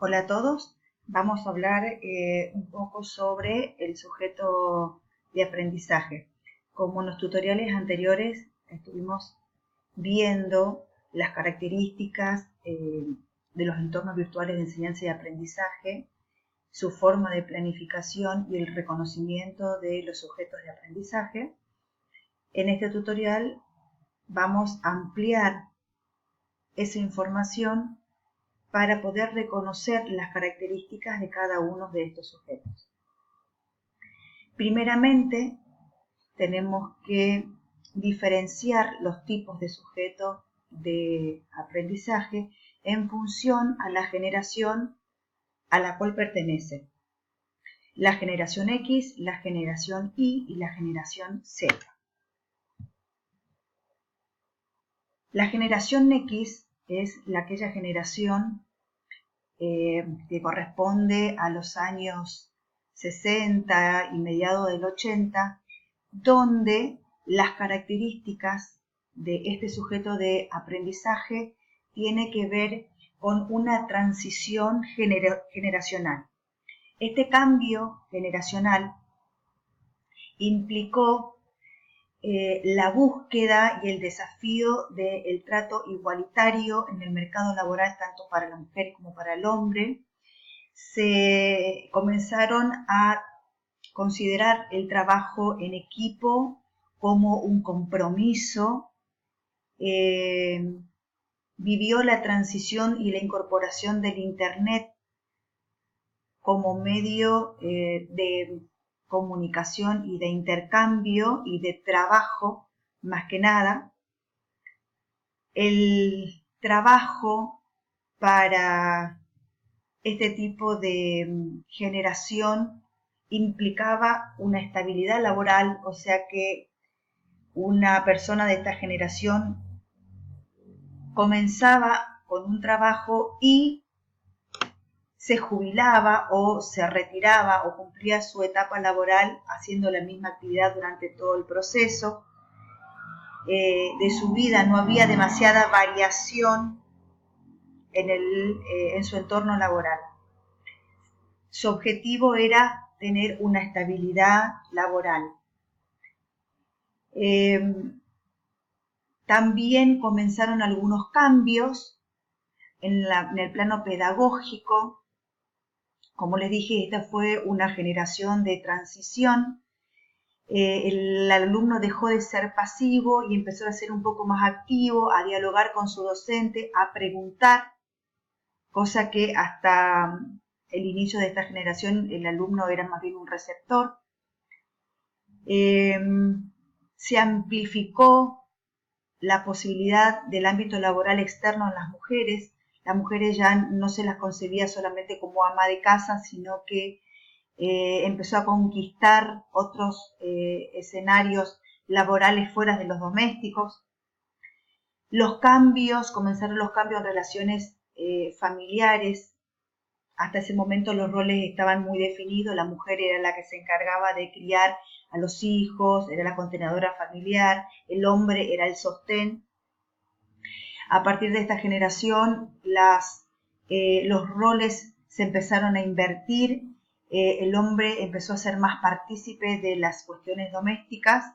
Hola a todos, vamos a hablar un poco sobre el sujeto de aprendizaje. Como en los tutoriales anteriores estuvimos viendo las características de los entornos virtuales de enseñanza y aprendizaje, su forma de planificación y el reconocimiento de los sujetos de aprendizaje. En este tutorial vamos a ampliar esa información para poder reconocer las características de cada uno de estos sujetos. Primeramente, tenemos que diferenciar los tipos de sujetos de aprendizaje en función a la generación a la cual pertenece. La generación X, la generación Y y la generación Z. La generación X es aquella generación que corresponde a los años 60 y mediados del 80, donde las características de este sujeto de aprendizaje tiene que ver con una transición generacional. Este cambio generacional implicó la búsqueda y el desafío del trato igualitario en el mercado laboral, tanto para la mujer como para el hombre. Se comenzaron a considerar el trabajo en equipo como un compromiso. Vivió la transición y la incorporación del Internet como medio de comunicación y de intercambio y de trabajo, más que nada. El trabajo para este tipo de generación implicaba una estabilidad laboral, o sea que una persona de esta generación comenzaba con un trabajo y se jubilaba o se retiraba o cumplía su etapa laboral haciendo la misma actividad durante todo el proceso de su vida. No había demasiada variación en su entorno laboral. Su objetivo era tener una estabilidad laboral. También comenzaron algunos cambios en el plano pedagógico. Como les dije, esta fue una generación de transición. El alumno dejó de ser pasivo y empezó a ser un poco más activo, a dialogar con su docente, a preguntar, cosa que hasta el inicio de esta generación el alumno era más bien un receptor. Se amplificó la posibilidad del ámbito laboral externo en las mujeres. Las mujeres ya no se las concebía solamente como ama de casa, sino que empezó a conquistar otros escenarios laborales fuera de los domésticos. Comenzaron los cambios en relaciones familiares. Hasta ese momento los roles estaban muy definidos. La mujer era la que se encargaba de criar a los hijos, era la contenedora familiar, el hombre era el sostén. A partir de esta generación, los roles se empezaron a invertir. El hombre empezó a ser más partícipe de las cuestiones domésticas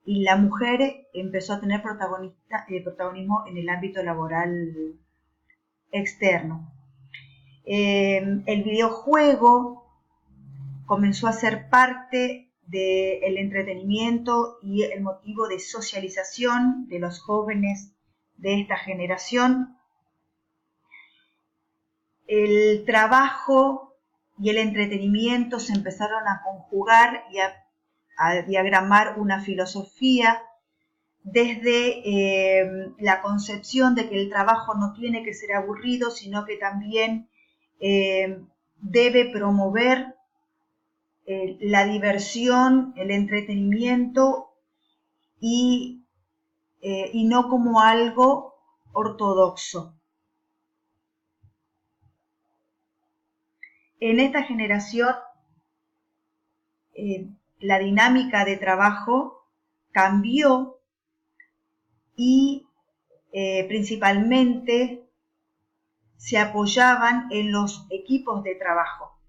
y la mujer empezó a tener protagonismo en el ámbito laboral externo. El videojuego comenzó a ser parte del entretenimiento y el motivo de socialización de los jóvenes de esta generación. El trabajo y el entretenimiento se empezaron a conjugar y a diagramar una filosofía desde la concepción de que el trabajo no tiene que ser aburrido, sino que también debe promover la diversión, el entretenimiento y no como algo ortodoxo. En esta generación, la dinámica de trabajo cambió y principalmente se apoyaban en los equipos de trabajo.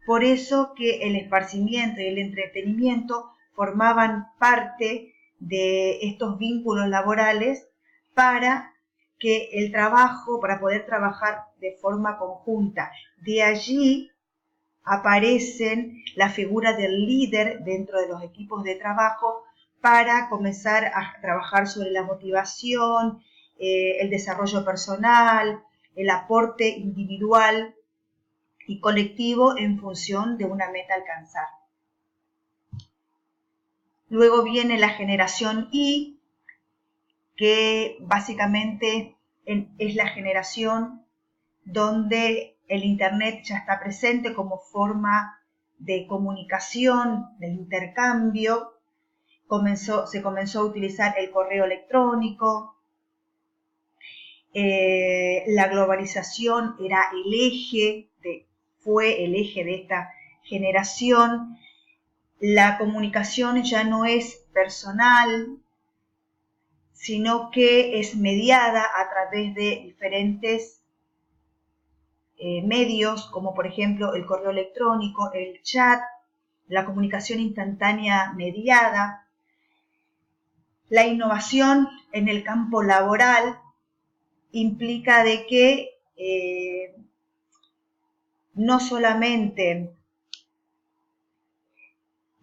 Por eso que el esparcimiento y el entretenimiento formaban parte de estos vínculos laborales para que el trabajo, para poder trabajar de forma conjunta. De allí aparecen la figura del líder dentro de los equipos de trabajo para comenzar a trabajar sobre la motivación, el desarrollo personal, el aporte individual y colectivo en función de una meta a alcanzar. Luego viene la generación Y, que básicamente es la generación donde el Internet ya está presente como forma de comunicación, de intercambio. Se comenzó a utilizar el correo electrónico. La globalización fue el eje de esta generación. La comunicación ya no es personal, sino que es mediada a través de diferentes medios, como por ejemplo el correo electrónico, el chat, la comunicación instantánea mediada. La innovación en el campo laboral implica de que no solamente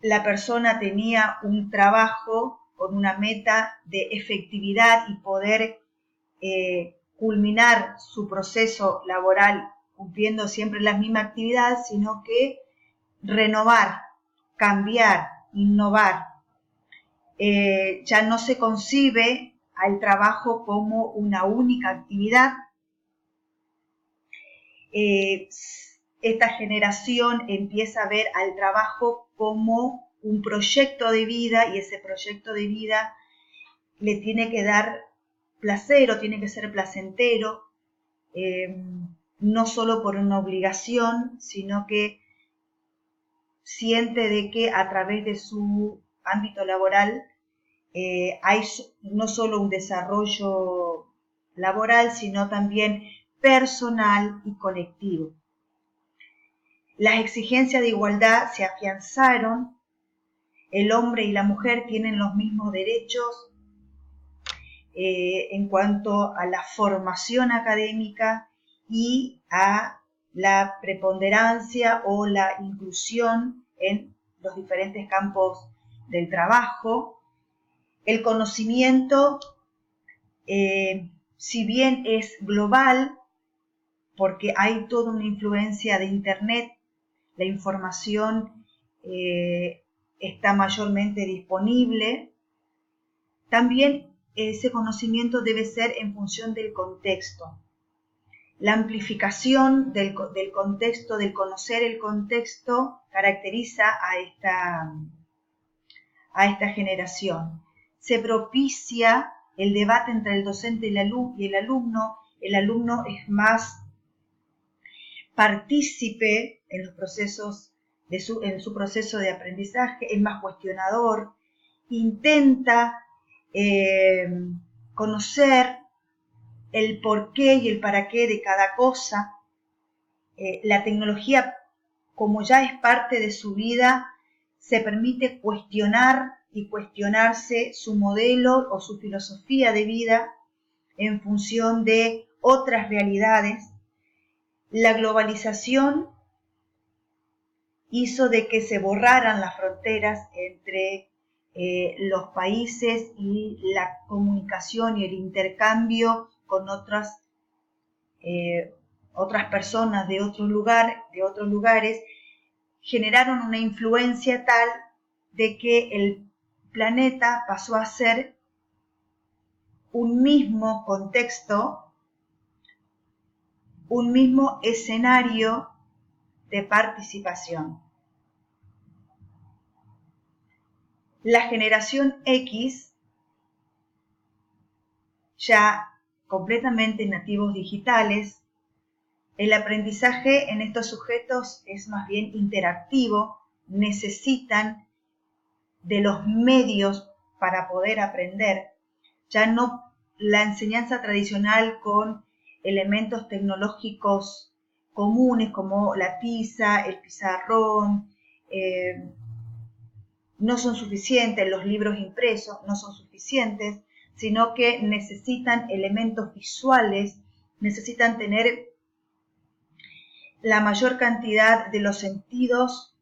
la persona tenía un trabajo con una meta de efectividad y poder culminar su proceso laboral cumpliendo siempre la misma actividad, sino que renovar, cambiar, innovar. Ya no se concibe al trabajo como una única actividad. Esta generación empieza a ver al trabajo como un proyecto de vida y ese proyecto de vida le tiene que dar placer o tiene que ser placentero, no solo por una obligación, sino que siente de que a través de su ámbito laboral hay no solo un desarrollo laboral, sino también personal y colectivo. Las exigencias de igualdad se afianzaron, el hombre y la mujer tienen los mismos derechos en cuanto a la formación académica y a la preponderancia o la inclusión en los diferentes campos del trabajo. El conocimiento, si bien es global, porque hay toda una influencia de Internet, la información está mayormente disponible. También ese conocimiento debe ser en función del contexto. La amplificación del contexto, del conocer el contexto, caracteriza a esta generación. Se propicia el debate entre el docente y el alumno. El alumno es más partícipe en los procesos en su proceso de aprendizaje, es más cuestionador, intenta conocer el porqué y el para qué de cada cosa. La tecnología, como ya es parte de su vida, se permite cuestionar y cuestionarse su modelo o su filosofía de vida en función de otras realidades. La globalización hizo de que se borraran las fronteras entre los países y la comunicación y el intercambio con otras personas de otros lugares, generaron una influencia tal de que el planeta pasó a ser un mismo contexto, un mismo escenario de participación. La generación X, ya completamente nativos digitales, el aprendizaje en estos sujetos es más bien interactivo, necesitan de los medios para poder aprender. Ya no la enseñanza tradicional con elementos tecnológicos comunes como la tiza, el pizarrón, no son suficientes, los libros impresos no son suficientes, sino que necesitan elementos visuales, necesitan tener la mayor cantidad de los sentidos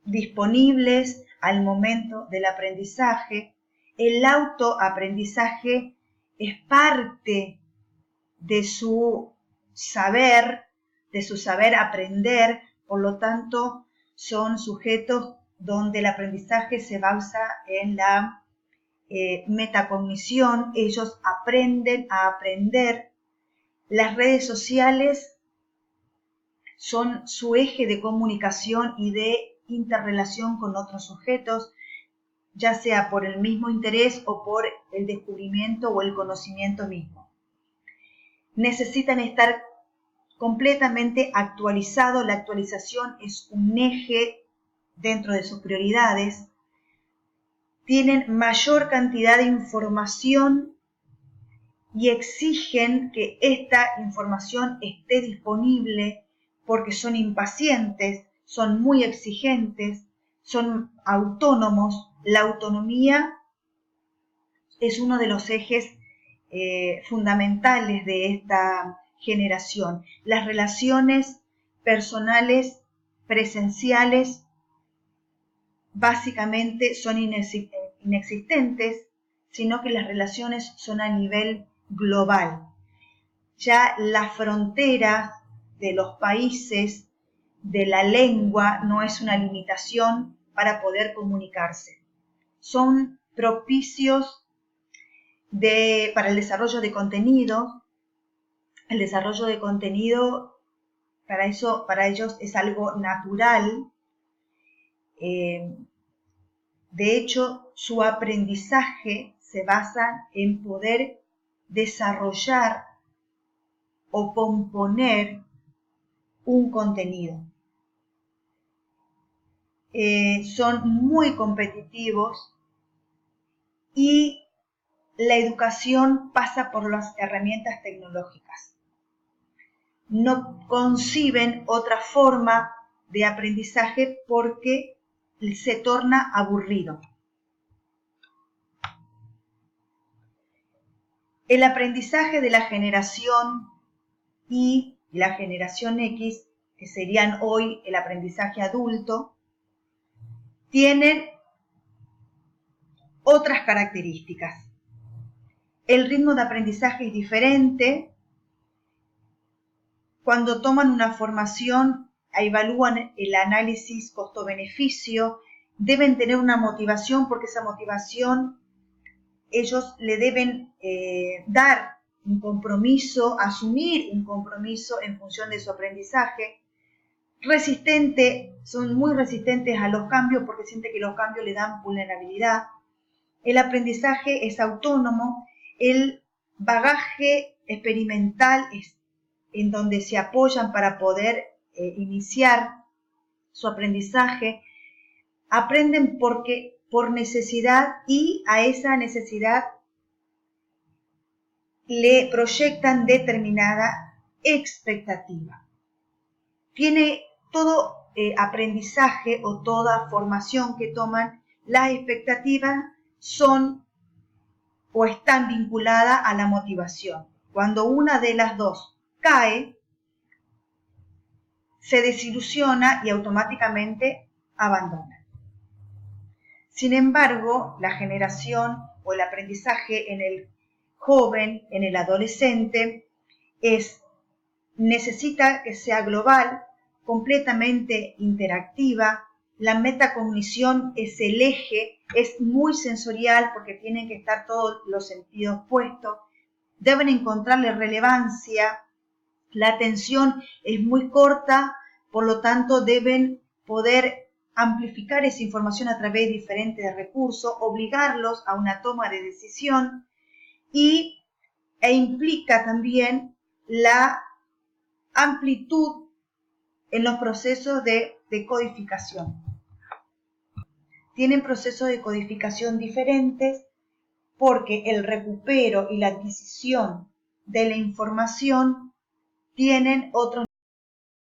disponibles al momento del aprendizaje. El autoaprendizaje es parte de su saber aprender, por lo tanto son sujetos donde el aprendizaje se basa en la metacognición. Ellos aprenden a aprender. Las redes sociales son su eje de comunicación y de interrelación con otros sujetos, ya sea por el mismo interés o por el descubrimiento o el conocimiento mismo. Necesitan estar completamente actualizados. La actualización es un eje dentro de sus prioridades. Tienen mayor cantidad de información y exigen que esta información esté disponible porque son impacientes, son muy exigentes, son autónomos. La autonomía es uno de los ejes fundamentales de esta generación. Las relaciones personales, presenciales, básicamente son inexistentes, sino que las relaciones son a nivel global. Ya la frontera de los países, de la lengua, no es una limitación para poder comunicarse. Son propicios para el desarrollo de contenido. El desarrollo de contenido para ellos es algo natural. De hecho, su aprendizaje se basa en poder desarrollar o componer un contenido. Son muy competitivos y la educación pasa por las herramientas tecnológicas. No conciben otra forma de aprendizaje porque se torna aburrido. El aprendizaje de la generación Y y la generación X, que serían hoy el aprendizaje adulto, tienen otras características. El ritmo de aprendizaje es diferente. Cuando toman una formación, evalúan el análisis costo-beneficio, deben tener una motivación porque esa motivación ellos le deben dar un compromiso, asumir un compromiso en función de su aprendizaje. Son muy resistentes a los cambios porque sienten que los cambios le dan vulnerabilidad. El aprendizaje es autónomo. El bagaje experimental es en donde se apoyan para poder iniciar su aprendizaje. Aprenden por necesidad y a esa necesidad le proyectan determinada expectativa. Tiene todo aprendizaje o toda formación que toman, las expectativas son o están vinculadas a la motivación. Cuando una de las dos cae, se desilusiona y automáticamente abandona. Sin embargo, la generación o el aprendizaje en el joven, en el adolescente, necesita que sea global, completamente interactiva. La metacognición es el eje, es muy sensorial porque tienen que estar todos los sentidos puestos. Deben encontrarle relevancia. La atención es muy corta, por lo tanto deben poder amplificar esa información a través de diferentes recursos, obligarlos a una toma de decisión e implica también la amplitud en los procesos de codificación. Tienen procesos de codificación diferentes porque el recupero y la adquisición de la información tienen otros